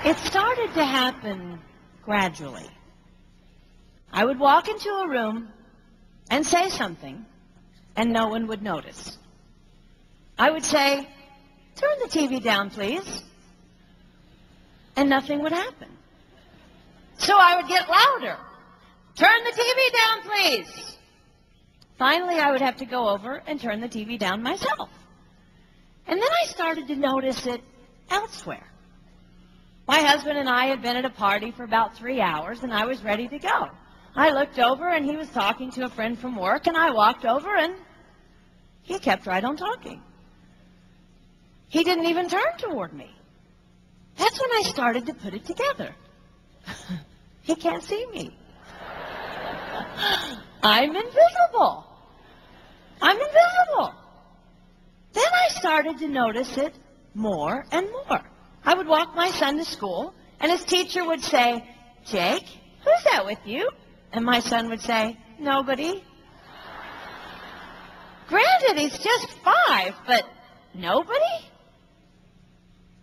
It started to happen gradually. I would walk into a room and say something, and no one would notice. I would say, "Turn the TV down, please," and nothing would happen. So I would get louder. "Turn the TV down, please." Finally, I would have to go over and turn the TV down myself. And then I started to notice it elsewhere. My husband and I had been at a party for about 3 hours, and I was ready to go. I looked over, and he was talking to a friend from work, and I walked over, and he kept right on talking. He didn't even turn toward me. That's when I started to put it together. He can't see me. I'm invisible. I'm invisible. Then I started to notice it more and more. I would walk my son to school, and his teacher would say, "Jake, who's that with you?" And my son would say, "Nobody." Granted, he's just 5, but nobody?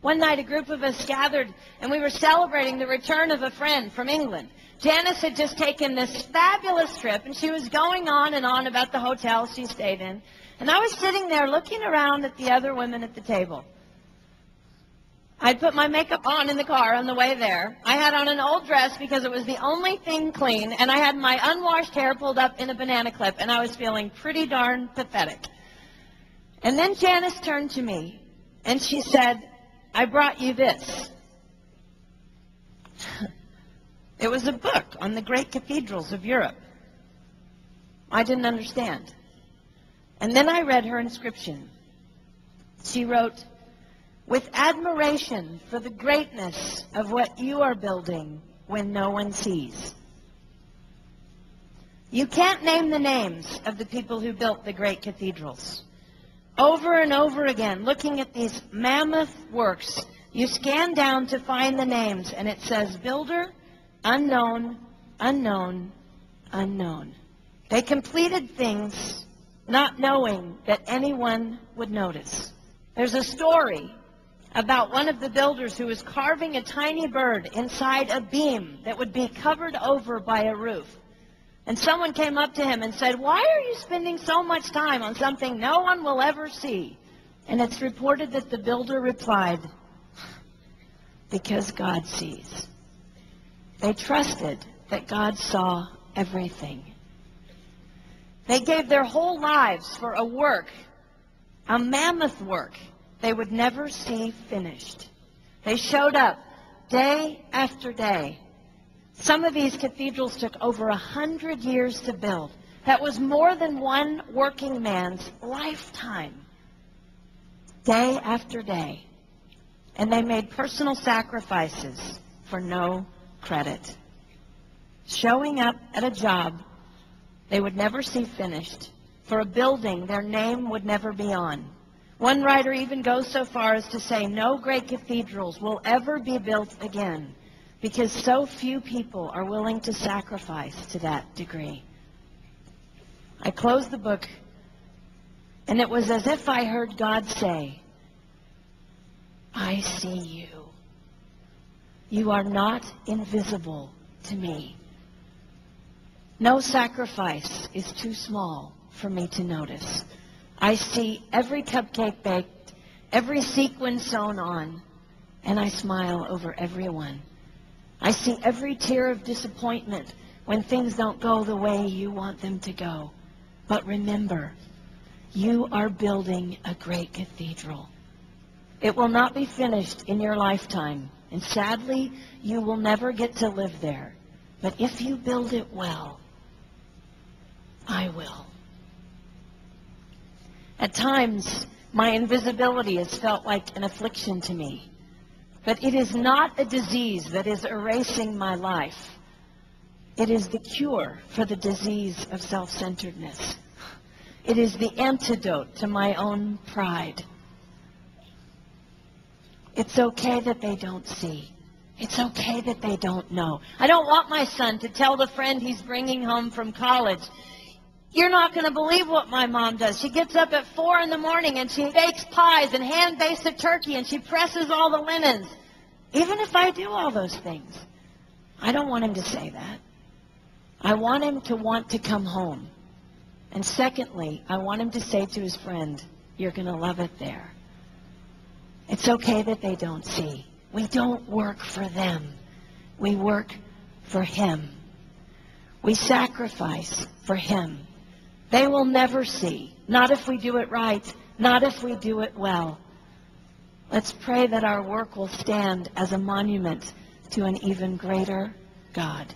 One night, a group of us gathered, and we were celebrating the return of a friend from England. Janice had just taken this fabulous trip, and she was going on and on about the hotel she stayed in. And I was sitting there looking around at the other women at the table. I'd put my makeup on in the car on the way there. I had on an old dress because it was the only thing clean, and I had my unwashed hair pulled up in a banana clip, and I was feeling pretty darn pathetic. And then Janice turned to me, and she said, "I brought you this." It was a book on the great cathedrals of Europe. I didn't understand. And then I read her inscription. She wrote, "With admiration for the greatness of what you are building when no one sees." You can't name the names of the people who built the great cathedrals. Over and over again, looking at these mammoth works, you scan down to find the names, and it says, "Builder, unknown, unknown, unknown." They completed things not knowing that anyone would notice. There's a story about one of the builders who was carving a tiny bird inside a beam that would be covered over by a roof. And someone came up to him and said, "Why are you spending so much time on something no one will ever see?" And it's reported that the builder replied, "Because God sees." They trusted that God saw everything. They gave their whole lives for a work, a mammoth work, they would never see finished. They showed up day after day. Some of these cathedrals took over 100 years to build. That was more than one working man's lifetime. Day after day. And they made personal sacrifices for no credit. Showing up at a job they would never see finished, for a building their name would never be on. One writer even goes so far as to say no great cathedrals will ever be built again because so few people are willing to sacrifice to that degree. I closed the book, and it was as if I heard God say, "I see you. You are not invisible to me. No sacrifice is too small for me to notice. I see every cupcake baked, every sequin sewn on, and I smile over everyone. I see every tear of disappointment when things don't go the way you want them to go. But remember, you are building a great cathedral. It will not be finished in your lifetime, and sadly, you will never get to live there. But if you build it well, I will." At times, my invisibility has felt like an affliction to me. But it is not a disease that is erasing my life. It is the cure for the disease of self-centeredness. It is the antidote to my own pride. It's okay that they don't see. It's okay that they don't know. I don't want my son to tell the friend he's bringing home from college, "You're not going to believe what my mom does. She gets up at 4 in the morning and she bakes pies and hand bakes a turkey and she presses all the linens." Even if I do all those things. I don't want him to say that. I want him to want to come home. And secondly, I want him to say to his friend, you're going to love it there. It's okay that they don't see. We don't work for them. We work for him. We sacrifice for him. They will never see. Not if we do it right. Not if we do it well. Let's pray that our work will stand as a monument to an even greater God.